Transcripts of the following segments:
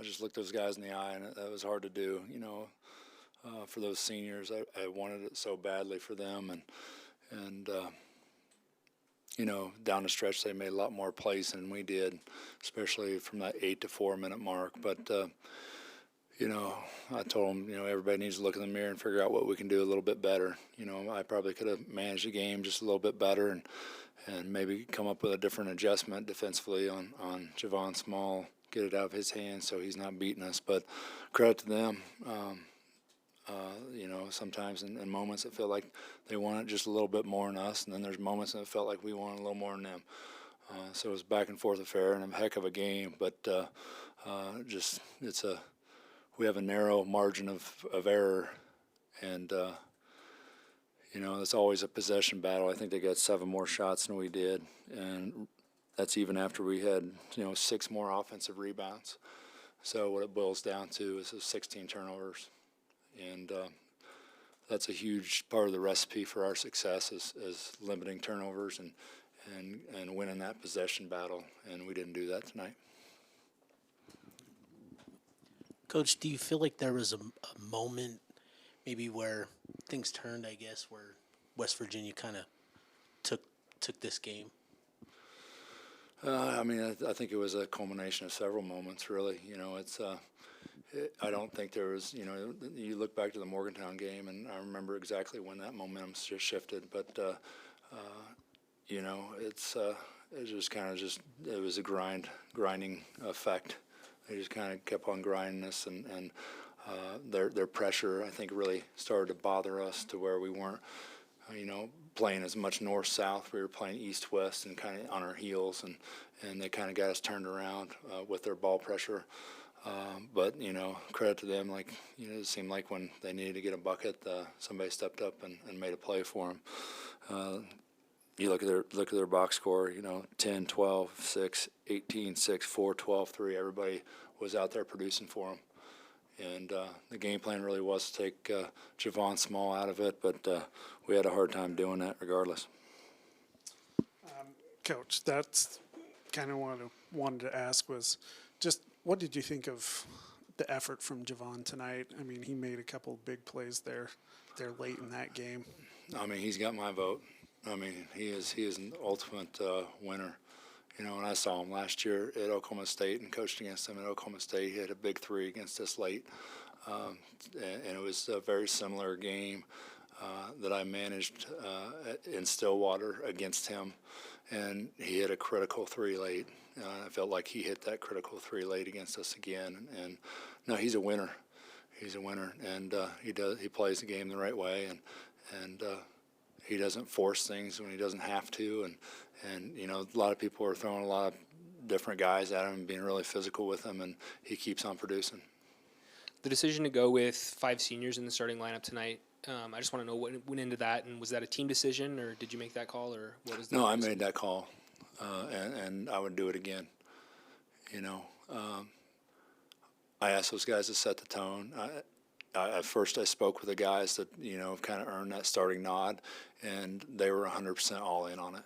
just look those guys in the eye, and that was hard to do. For those seniors, I wanted it so badly for them, and down the stretch they made a lot more plays than we did, especially from that 8 to 4 minute mark. But I told them, everybody needs to look in the mirror and figure out what we can do a little bit better. I probably could have managed the game just a little bit better and maybe come up with a different adjustment defensively on Javon Small, get it out of his hands so he's not beating us. But credit to them. Sometimes in moments it felt like they want it just a little bit more than us, and then there's moments that it felt like we wanted a little more than them. So it was back and forth affair and a heck of a game, but we have a narrow margin of error, and it's always a possession battle. I think they got 7 more shots than we did, and that's even after we had 6 more offensive rebounds. So what it boils down to is 16 turnovers, and that's a huge part of the recipe for our success is limiting turnovers and winning that possession battle, and we didn't do that tonight. Coach, do you feel like there was a moment maybe where things turned, I guess, where West Virginia kind of took this game? I think it was a culmination of several moments, really. I don't think there was, you look back to the Morgantown game, and I remember exactly when that momentum just shifted. But, it just kind of it was a grinding effect. They just kind of kept on grinding us, and their pressure, I think, really started to bother us to where we weren't, playing as much north-south. We were playing east-west and kind of on our heels, and they kind of got us turned around with their ball pressure. But, credit to them, it seemed like when they needed to get a bucket, somebody stepped up and made a play for them. You look at their box score, 10, 12, 6, 18, 6, 4, 12, 3. Everybody was out there producing for them. And the game plan really was to take Javon Small out of it, but we had a hard time doing that regardless. Coach, that's kind of what I wanted to ask was just what did you think of the effort from Javon tonight? I mean, he made a couple big plays there late in that game. He's got my vote. He is an ultimate winner. When I saw him last year at Oklahoma State and coached against him at Oklahoma State, he had a big 3 against us late. And it was a very similar game that I managed in Stillwater against him. And he hit a critical 3 late. I felt like he hit that critical 3 late against us again. And no, he's a winner. He's a winner, and he plays the game the right way, and he doesn't force things when he doesn't have to. And a lot of people are throwing a lot of different guys at him and being really physical with him, and he keeps on producing. The decision to go with 5 seniors in the starting lineup tonight, I just want to know what went into that, and was that a team decision, or did you make that call, or what was the No, I made that call, and I would do it again. I asked those guys to set the tone. At first I spoke with the guys that, kind of earned that starting nod, and they were 100% all in on it.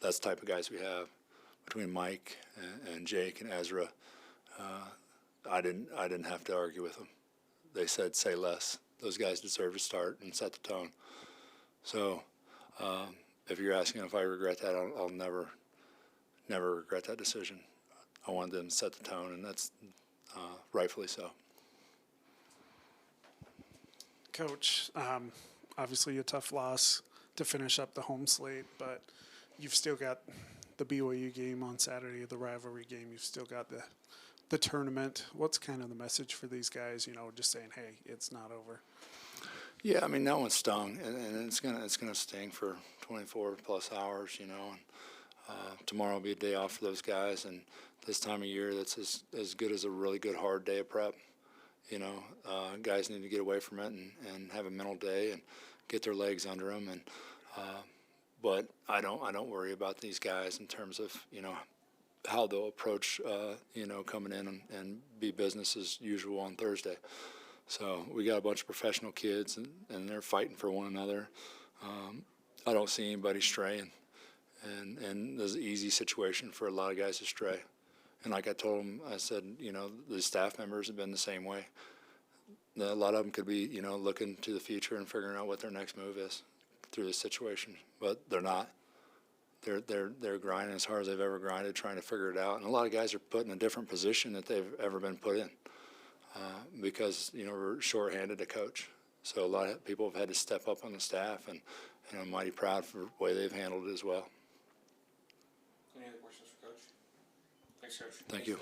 That's the type of guys we have between Mike and Jake and Ezra. I didn't have to argue with them. They said, say less. Those guys deserve to start and set the tone. So if you're asking if I regret that, I'll never regret that decision. I wanted them to set the tone, and that's rightfully so. Coach, obviously a tough loss to finish up the home slate, but you've still got the BYU game on Saturday, the rivalry game. You've still got the tournament. What's kind of the message for these guys, just saying, hey, it's not over? Yeah, that one stung, and it's gonna sting for 24-plus hours, and tomorrow will be a day off for those guys, and this time of year, that's as good as a really good hard day of prep. Guys need to get away from it and have a mental day and get their legs under them. And but I don't worry about these guys in terms of how they'll approach coming in and be business as usual on Thursday. So we got a bunch of professional kids and they're fighting for one another. I don't see anybody straying, and there's an easy situation for a lot of guys to stray. And like I told them, I said, the staff members have been the same way. A lot of them could be, looking to the future and figuring out what their next move is through this situation, but they're not. They're grinding as hard as they've ever grinded, trying to figure it out. And a lot of guys are put in a different position that they've ever been put in because we're shorthanded to coach. So a lot of people have had to step up on the staff, and I'm mighty proud for the way they've handled it as well. Any other questions for Coach? Thanks, Coach. Thank you.